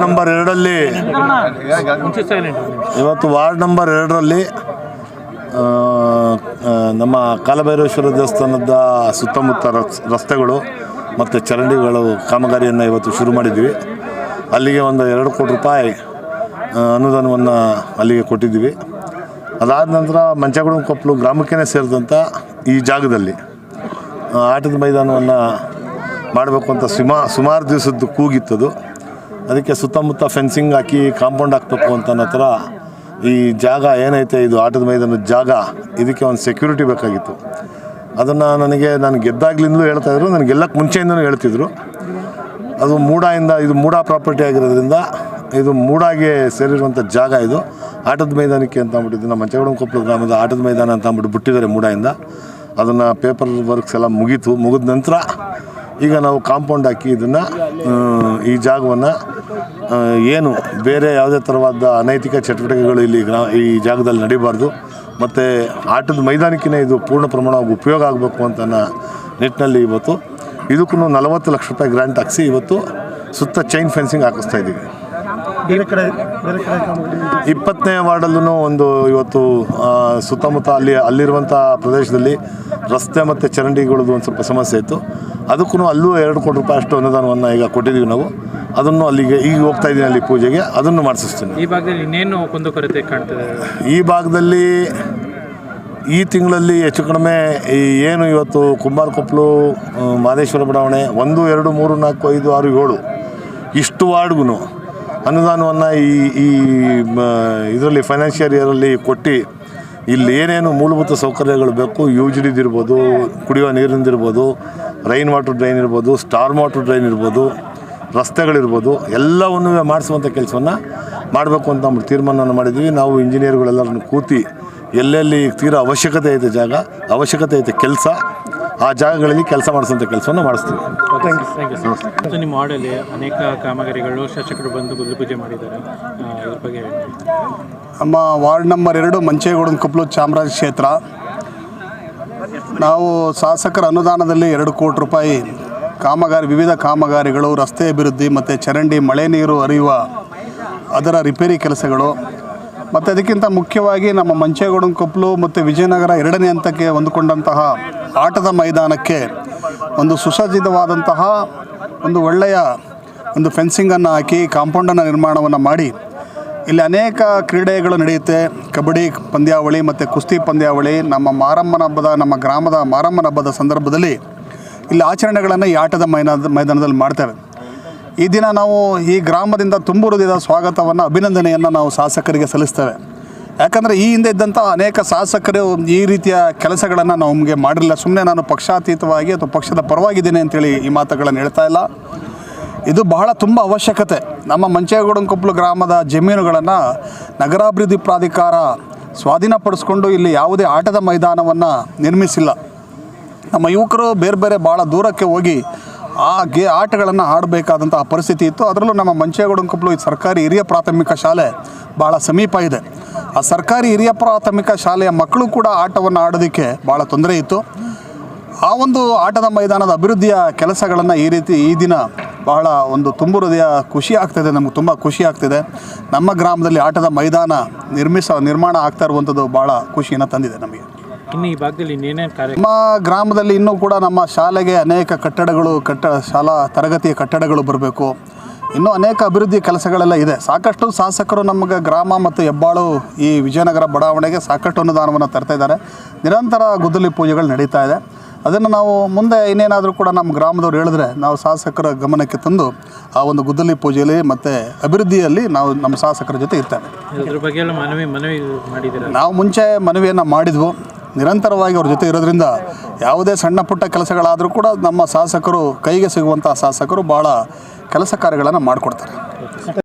Number 2ರಲ್ಲಿ ಇವತ್ತು ward number 2ರಲ್ಲಿ ನಮ್ಮ ಕಾಲಭೈರವೇಶ್ವರ ದೇವಸ್ಥಾನದ ಸುತ್ತಮುತ್ತ ರಸ್ತೆಗಳು ಮತ್ತು ಚರಂಡಿಗಳು ಕಾಮಗಾರಿಯನ್ನು ಇವತ್ತು ಶುರು ಮಾಡಿದ್ವಿ. ಅಲ್ಲಿಗೆ ಒಂದು 2 ಕೋಟಿ ರೂಪಾಯಿ ಅನುದಾನವನ್ನು ಅಲ್ಲಿಗೆ ಕೊಟ್ಟಿದ್ದೀವಿ. ಅದಾದ ನಂತರ ಮಂಚಗುಣಕೊಪ್ಪಲು ಗ್ರಾಮಕ್ಕೇ ಸೇರಿದಂಥ ಈ ಜಾಗದಲ್ಲಿ ಆಟದ ಮೈದಾನವನ್ನು ಮಾಡಬೇಕು ಅಂತ ಸುಮಾರು ದಿವಸದ್ದು ಕೂಗಿತ್ತದು. ಅದಕ್ಕೆ ಸುತ್ತಮುತ್ತ ಫೆನ್ಸಿಂಗ್ ಹಾಕಿ ಕಾಂಪೌಂಡ್ ಹಾಕಬೇಕು ಅಂತ ನಂತರ ಈ ಜಾಗ ಏನೈತೆ ಇದು ಆಟದ ಮೈದಾನದ ಜಾಗ, ಇದಕ್ಕೆ ಒಂದು ಸೆಕ್ಯೂರಿಟಿ ಬೇಕಾಗಿತ್ತು. ಅದನ್ನು ನಾನು ಗೆದ್ದಾಗ್ಲಿಂದಲೂ ಹೇಳ್ತಾಯಿದ್ರು, ನನಗೆ ಗೆಲ್ಲಕ್ಕೆ ಮುಂಚೆಯಿಂದಲೂ ಹೇಳ್ತಿದ್ರು. ಅದು ಇದು ಮೂಡ ಪ್ರಾಪರ್ಟಿ ಆಗಿರೋದ್ರಿಂದ ಇದು ಮೂಡಾಗೆ ಸೇರಿರುವಂಥ ಜಾಗ. ಇದು ಆಟದ ಮೈದಾನಕ್ಕೆ ಅಂತ ಅಂದ್ಬಿಟ್ಟಿದ್ದು ನಮ್ಮ ಮಂಚಗುಣಕೊಪ್ಪಲು ಗ್ರಾಮದ ಆಟದ ಮೈದಾನ ಅಂತ ಅಂದ್ಬಿಟ್ಟು ಬಿಟ್ಟಿದ್ದಾರೆ ಮೂಡಾಯಿಂದ. ಅದನ್ನು ಪೇಪರ್ ವರ್ಕ್ಸ್ ಎಲ್ಲ ಮುಗಿದ ನಂತರ ಈಗ ನಾವು ಕಾಂಪೌಂಡ್ ಹಾಕಿ ಇದನ್ನು ಈ ಜಾಗವನ್ನು ಏನು ಬೇರೆ ಯಾವುದೇ ಥರವಾದ ಅನೈತಿಕ ಚಟುವಟಿಕೆಗಳು ಈ ಜಾಗದಲ್ಲಿ ನಡೀಬಾರ್ದು, ಮತ್ತು ಆಟದ ಮೈದಾನಕ್ಕಿಂತ ಇದು ಪೂರ್ಣ ಪ್ರಮಾಣವಾಗಿ ಉಪಯೋಗ ಆಗಬೇಕು ಅಂತ ನಿಟ್ಟಿನಲ್ಲಿ ಇವತ್ತು ಇದಕ್ಕೂ 40 ಲಕ್ಷ ರೂಪಾಯಿ ಗ್ರಾಂಟ್ ಹಾಕಿಸಿ ಇವತ್ತು ಸುತ್ತ ಚೈನ್ ಫೆನ್ಸಿಂಗ್ ಹಾಕಿಸ್ತಾ ಇದ್ದೀವಿ. 20ನೇ ವಾರ್ಡಲ್ಲೂ ಇವತ್ತು ಸುತ್ತಮುತ್ತ ಅಲ್ಲಿರುವಂಥ ಪ್ರದೇಶದಲ್ಲಿ ರಸ್ತೆ ಮತ್ತು ಚರಂಡಿಗಳದ್ದು ಒಂದು ಸ್ವಲ್ಪ ಸಮಸ್ಯೆ ಇತ್ತು. ಅದಕ್ಕೂ ಅಲ್ಲೂ 2 ಕೋಟಿ ರೂಪಾಯಿ ಅಷ್ಟು ಅನುದಾನವನ್ನು ಈಗ ಕೊಟ್ಟಿದ್ದೀವಿ ನಾವು. ಅದನ್ನು ಅಲ್ಲಿಗೆ ಈಗ ಹೋಗ್ತಾ ಇದ್ದೀನಿ, ಅಲ್ಲಿ ಪೂಜೆಗೆ ಅದನ್ನು ಮಾಡಿಸ್ತೀನಿ. ಈ ಭಾಗದಲ್ಲಿ ಇನ್ನೇನು ಕುಂದುಕೊರತೆ ಕಾಣ್ತದೆ? ಈ ಭಾಗದಲ್ಲಿ ಈ ತಿಂಗಳಲ್ಲಿ ಹೆಚ್ಚು ಕಡಿಮೆ ಏನು ಇವತ್ತು ಕುಂಬಾರಕೊಪ್ಪಲು ಮಾದೇಶ್ವರ ಬಡಾವಣೆ 1, 2, 3, 4, 5, 6, 7 ಇಷ್ಟು ವಾರ್ಡ್ಗೂ ಅನುದಾನವನ್ನು ಈ ಇದರಲ್ಲಿ ಫೈನಾನ್ಷಿಯಲ್ ಇಯರಲ್ಲಿ ಕೊಟ್ಟು ಇಲ್ಲಿ ಏನೇನು ಮೂಲಭೂತ ಸೌಕರ್ಯಗಳು ಬೇಕು, UGD ಇರ್ಬೋದು, ಕುಡಿಯುವ ನೀರಿಂದಿರ್ಬೋದು, ರೈನ್ ವಾಟರ್ ಡ್ರೈನ್ ಇರ್ಬೋದು, ಸ್ಟಾರ್ ವಾಟರ್ ಡ್ರೈನ್ ಇರ್ಬೋದು, ರಸ್ತೆಗಳಿರ್ಬೋದು, ಎಲ್ಲವನ್ನೂ ಮಾಡಿಸುವಂಥ ಕೆಲಸವನ್ನು ಮಾಡಬೇಕು ಅಂತ ನಾವು ತೀರ್ಮಾನ ಮಾಡಿದ್ವಿ. ನಾವು ಇಂಜಿನಿಯರ್ಗಳೆಲ್ಲರನ್ನು ಕೂತಿ ಎಲ್ಲೆಲ್ಲಿ ತೀರಾ ಅವಶ್ಯಕತೆ ಐತೆ ಕೆಲಸ, ಆ ಜಾಗಗಳಲ್ಲಿ ಕೆಲಸ ಮಾಡಿಸುವಂಥ ಕೆಲಸವನ್ನು ಮಾಡಿಸ್ತೀವಿ. ನಿಮ್ಮ ವಾರ್ಡಲ್ಲಿ ಅನೇಕ ಕಾಮಗಾರಿಗಳು ಶಾಸಕರು ಬಂದು ಗುದ್ದುಪೂಜೆ ಮಾಡಿದ್ದಾರೆ, ಇದ್ರ ಬಗ್ಗೆ ನಮ್ಮ ವಾರ್ಡ್ ನಂಬರ್ 2 ಮಂಚೇಗೌಡನಕೊಪ್ಪಲು ಚಾಮರಾಜ ಕ್ಷೇತ್ರ. ನಾವು ಶಾಸಕರ ಅನುದಾನದಲ್ಲಿ 2 ಕೋಟಿ ರೂಪಾಯಿ ವಿವಿಧ ಕಾಮಗಾರಿಗಳು, ರಸ್ತೆ ಅಭಿವೃದ್ಧಿ ಮತ್ತು ಚರಂಡಿ, ಮಳೆ ನೀರು ಹರಿಯುವ ಅದರ ರಿಪೇರಿ ಕೆಲಸಗಳು, ಮತ್ತು ಅದಕ್ಕಿಂತ ಮುಖ್ಯವಾಗಿ ನಮ್ಮ ಮಂಚೇಗೌಡನಕೊಪ್ಪಲು ಮತ್ತು ವಿಜಯನಗರ 2ನೇ ಹಂತಕ್ಕೆ ಹೊಂದಿಕೊಂಡಂತಹ ಆಟದ ಮೈದಾನಕ್ಕೆ ಒಂದು ಸುಸಜ್ಜಿತವಾದಂತಹ ಒಂದು ಒಳ್ಳೆಯ ಒಂದು ಫೆನ್ಸಿಂಗನ್ನು ಹಾಕಿ ಕಾಂಪೌಂಡನ್ನು ನಿರ್ಮಾಣವನ್ನು ಮಾಡಿ ಇಲ್ಲಿ ಅನೇಕ ಕ್ರೀಡೆಗಳು ನಡೆಯುತ್ತೆ. ಕಬಡ್ಡಿ ಪಂದ್ಯಾವಳಿ ಮತ್ತು ಕುಸ್ತಿ ಪಂದ್ಯಾವಳಿ, ನಮ್ಮ ಗ್ರಾಮದ ಮಾರಮ್ಮನ ಹಬ್ಬದ ಸಂದರ್ಭದಲ್ಲಿ ಇಲ್ಲಿ ಆಚರಣೆಗಳನ್ನು ಈ ಆಟದ ಮೈದಾನದಲ್ಲಿ ಮಾಡ್ತೇವೆ. ಈ ದಿನ ನಾವು ಈ ಗ್ರಾಮದಿಂದ ತುಂಬು ಹೃದಯದ ಸ್ವಾಗತವನ್ನು, ಅಭಿನಂದನೆಯನ್ನು ನಾವು ಶಾಸಕರಿಗೆ ಸಲ್ಲಿಸ್ತೇವೆ. ಯಾಕಂದರೆ ಈ ಹಿಂದೆ ಇದ್ದಂಥ ಅನೇಕ ಶಾಸಕರು ಈ ರೀತಿಯ ಕೆಲಸಗಳನ್ನು ನಮಗೆ ಮಾಡಿರಲಿಲ್ಲ. ಸುಮ್ಮನೆ ನಾನು ಪಕ್ಷಾತೀತವಾಗಿ ಅಥವಾ ಪಕ್ಷದ ಪರವಾಗಿದ್ದೇನೆ ಅಂತೇಳಿ ಈ ಮಾತುಗಳನ್ನು ಹೇಳ್ತಾ ಇಲ್ಲ. ಇದು ಬಹಳ ತುಂಬ ಅವಶ್ಯಕತೆ. ನಮ್ಮ ಮಂಚೇಗೌಡನಕೊಪ್ಪಲು ಗ್ರಾಮದ ಜಮೀನುಗಳನ್ನು ನಗರಾಭಿವೃದ್ಧಿ ಪ್ರಾಧಿಕಾರ ಸ್ವಾಧೀನಪಡಿಸ್ಕೊಂಡು ಇಲ್ಲಿ ಯಾವುದೇ ಆಟದ ಮೈದಾನವನ್ನು ನಿರ್ಮಿಸಿಲ್ಲ. ನಮ್ಮ ಯುವಕರು ಬೇರೆ ಭಾಳ ದೂರಕ್ಕೆ ಹೋಗಿ ಆಟಗಳನ್ನು ಆಡಬೇಕಾದಂತಹ ಪರಿಸ್ಥಿತಿ ಇತ್ತು. ಅದರಲ್ಲೂ ನಮ್ಮ ಮಂಚೇಗೌಡನಕೊಪ್ಪಲು ಸರ್ಕಾರಿ ಹಿರಿಯ ಪ್ರಾಥಮಿಕ ಶಾಲೆ ಭಾಳ ಸಮೀಪ ಇದೆ. ಆ ಸರ್ಕಾರಿ ಹಿರಿಯ ಪ್ರಾಥಮಿಕ ಶಾಲೆಯ ಮಕ್ಕಳು ಕೂಡ ಆಟವನ್ನು ಆಡೋದಕ್ಕೆ ಭಾಳ ತೊಂದರೆ ಇತ್ತು. ಆ ಒಂದು ಆಟದ ಮೈದಾನದ ಅಭಿವೃದ್ಧಿಯ ಕೆಲಸಗಳನ್ನು ಈ ದಿನ ಬಹಳ ಒಂದು ತುಂಬು ಹೃದಯ ಖುಷಿ ಆಗ್ತಾಯಿದೆ. ನಮಗೆ ತುಂಬ ಖುಷಿ ಆಗ್ತಿದೆ. ನಮ್ಮ ಗ್ರಾಮದಲ್ಲಿ ಆಟದ ಮೈದಾನ ನಿರ್ಮಾಣ ಆಗ್ತಾ ಇರುವಂಥದ್ದು ಭಾಳ ಖುಷಿಯನ್ನು ತಂದಿದೆ ನಮಗೆ. ಇನ್ನು ಈ ಭಾಗದಲ್ಲಿ ಇನ್ನೇನೇನು ಕಾರ್ಯ? ನಮ್ಮ ಗ್ರಾಮದಲ್ಲಿ ಇನ್ನೂ ಕೂಡ ನಮ್ಮ ಶಾಲೆಗೆ ಅನೇಕ ಶಾಲಾ ತರಗತಿಯ ಕಟ್ಟಡಗಳು ಬರಬೇಕು. ಇನ್ನೂ ಅನೇಕ ಅಭಿವೃದ್ಧಿ ಕೆಲಸಗಳೆಲ್ಲ ಇದೆ. ಸಾಕಷ್ಟು ಶಾಸಕರು ನಮಗೆ ಗ್ರಾಮ ಮತ್ತು ಹೆಬ್ಬಾಳು ಈ ವಿಜಯನಗರ ಬಡಾವಣೆಗೆ ಸಾಕಷ್ಟು ಅನುದಾನವನ್ನು ತರ್ತಾ ಇದ್ದಾರೆ. ನಿರಂತರ ಗುದ್ದಲಿ ಪೂಜೆಗಳು ನಡೀತಾ ಇದೆ. ಅದನ್ನು ನಾವು ಮುಂದೆ ಇನ್ನೇನಾದರೂ ಕೂಡ ನಮ್ಮ ಗ್ರಾಮದವ್ರು ಹೇಳಿದ್ರೆ ನಾವು ಶಾಸಕರ ಗಮನಕ್ಕೆ ತಂದು ಆ ಒಂದು ಗುದ್ದಲಿ ಪೂಜೆಯಲ್ಲಿ ಮತ್ತು ಅಭಿವೃದ್ಧಿಯಲ್ಲಿ ನಾವು ನಮ್ಮ ಶಾಸಕರ ಜೊತೆ ಇರ್ತೇವೆ. ಇದ್ರ ಬಗ್ಗೆ ಎಲ್ಲ ಮನವಿ ಮಾಡಿದ್ದೀರಾ? ನಾವು ಮುಂಚೆ ಮನವಿಯನ್ನು ಮಾಡಿದ್ವು. ನಿರಂತರವಾಗಿ ಅವ್ರ ಜೊತೆ ಇರೋದ್ರಿಂದ ಯಾವುದೇ ಸಣ್ಣ ಪುಟ್ಟ ಕೆಲಸಗಳಾದರೂ ಕೂಡ ನಮ್ಮ ಶಾಸಕರು ಕೈಗೆ ಸಿಗುವಂಥ ಶಾಸಕರು ಭಾಳ ಕೆಲಸ ಕಾರ್ಯಗಳನ್ನು ಮಾಡಿಕೊಡ್ತಾರೆ.